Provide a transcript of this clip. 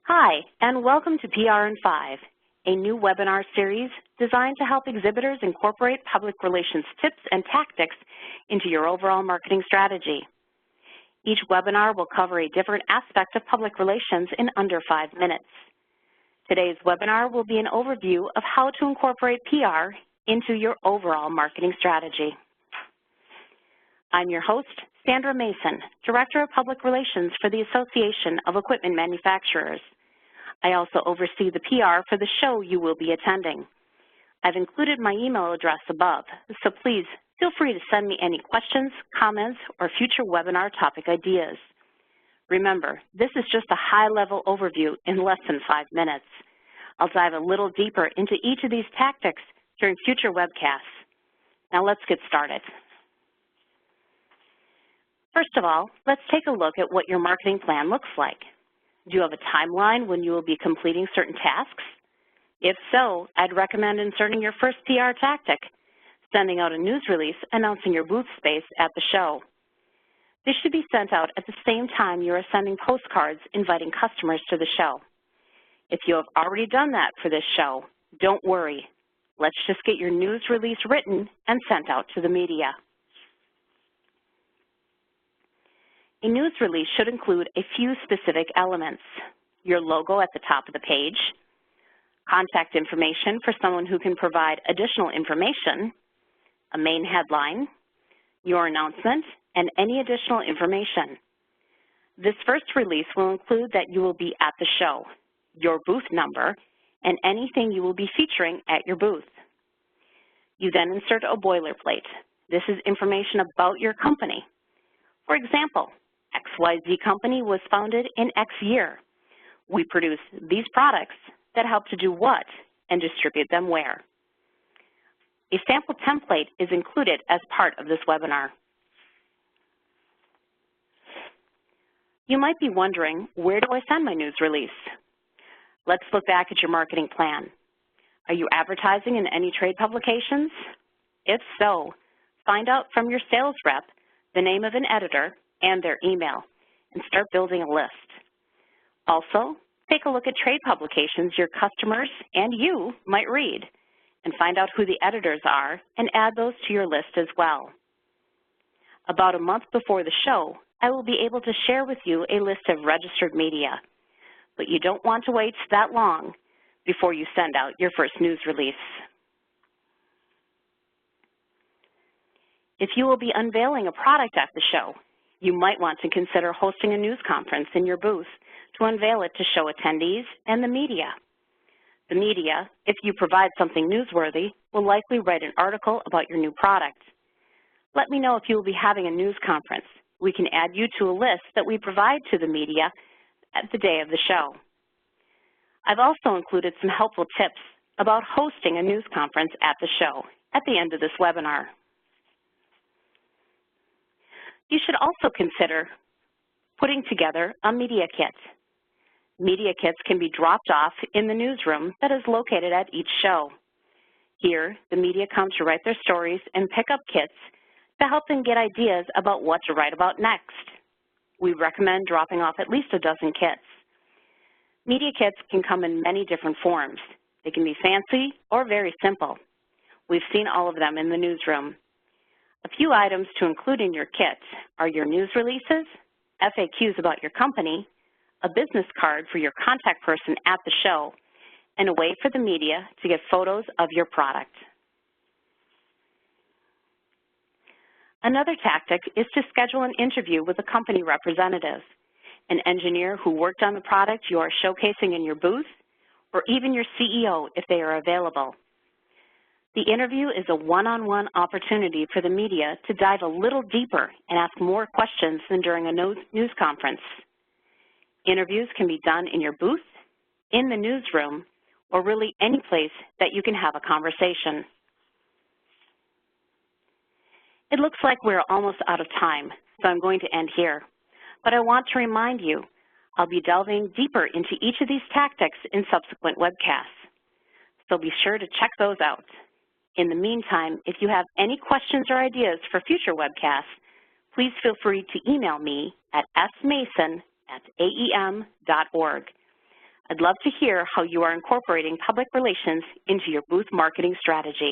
Hi, and welcome to PR in 5, a new webinar series designed to help exhibitors incorporate public relations tips and tactics into your overall marketing strategy. Each webinar will cover a different aspect of public relations in under 5 minutes. Today's webinar will be an overview of how to incorporate PR into your overall marketing strategy. I'm your host, Sandra Mason, Director of Public Relations for the Association of Equipment Manufacturers. I also oversee the PR for the show you will be attending. I've included my email address above, so please feel free to send me any questions, comments, or future webinar topic ideas. Remember, this is just a high-level overview in less than 5 minutes. I'll dive a little deeper into each of these tactics during future webcasts. Now let's get started. First of all, let's take a look at what your marketing plan looks like. Do you have a timeline when you will be completing certain tasks? If so, I'd recommend inserting your first PR tactic, sending out a news release announcing your booth space at the show. This should be sent out at the same time you are sending postcards inviting customers to the show. If you have already done that for this show, don't worry. Let's just get your news release written and sent out to the media. A news release should include a few specific elements: your logo at the top of the page, contact information for someone who can provide additional information, a main headline, your announcement, and any additional information. This first release will include that you will be at the show, your booth number, and anything you will be featuring at your booth. You then insert a boilerplate. This is information about your company. For example, XYZ company was founded in X year. We produce these products that help to do what and distribute them where. A sample template is included as part of this webinar. You might be wondering, where do I send my news release? Let's look back at your marketing plan. Are you advertising in any trade publications? If so, find out from your sales rep the name of an editor and their email, and start building a list. Also, take a look at trade publications your customers and you might read, and find out who the editors are and add those to your list as well. About a month before the show, I will be able to share with you a list of registered media, but you don't want to wait that long before you send out your first news release. If you will be unveiling a product at the show, you might want to consider hosting a news conference in your booth to unveil it to show attendees and the media. The media, if you provide something newsworthy, will likely write an article about your new product. Let me know if you will be having a news conference. We can add you to a list that we provide to the media at the day of the show. I've also included some helpful tips about hosting a news conference at the show at the end of this webinar. You should also consider putting together a media kit. Media kits can be dropped off in the newsroom that is located at each show. Here, the media come to write their stories and pick up kits to help them get ideas about what to write about next. We recommend dropping off at least a dozen kits. Media kits can come in many different forms. They can be fancy or very simple. We've seen all of them in the newsroom. A few items to include in your kit are your news releases, FAQs about your company, a business card for your contact person at the show, and a way for the media to get photos of your product. Another tactic is to schedule an interview with a company representative, an engineer who worked on the product you are showcasing in your booth, or even your CEO if they are available. The interview is a one-on-one opportunity for the media to dive a little deeper and ask more questions than during a news conference. Interviews can be done in your booth, in the newsroom, or really any place that you can have a conversation. It looks like we're almost out of time, so I'm going to end here. But I want to remind you, I'll be delving deeper into each of these tactics in subsequent webcasts, so be sure to check those out. In the meantime, if you have any questions or ideas for future webcasts, please feel free to email me at smason@aem.org. I'd love to hear how you are incorporating public relations into your booth marketing strategy.